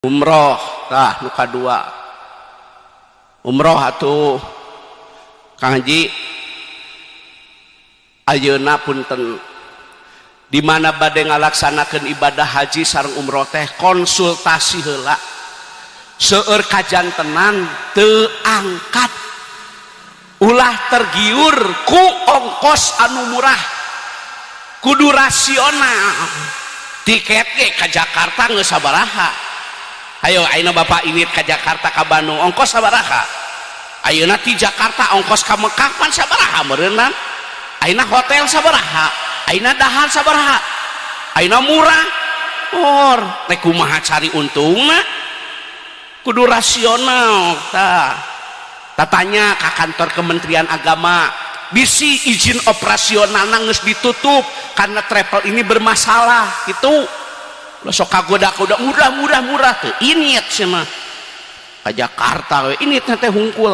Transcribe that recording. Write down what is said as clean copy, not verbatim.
umroh tah nu kadua umroh atuh Kang Haji ayeuna punten di mana bade ngalaksanakeun ibadah haji sareng umroh teh konsultasi heula seueur kajantenan teu angkat ulah tergiur ku ongkos anu murah kudu rasional tiket ge ka Jakarta geus sabaraha. Ayo ayeuna Bapak iwit ka Jakarta ka Bandung ongkos sabaraha? Ayeuna ti Jakarta ongkos ka Mekah pan sabaraha meureunna? Ayeuna hotel sabaraha? Ayeuna dahar sabaraha? Ayeuna murah? Or, teh kumaha cari untungna? Kudu rasional tah. Tatanya ka kantor Kementerian Agama, bisi izin operasionalna geus ditutup karena travel ini bermasalah gitu. Lo sok kagoda-goda murah tuh ini cenah ka Jakarta we ini teh hungkul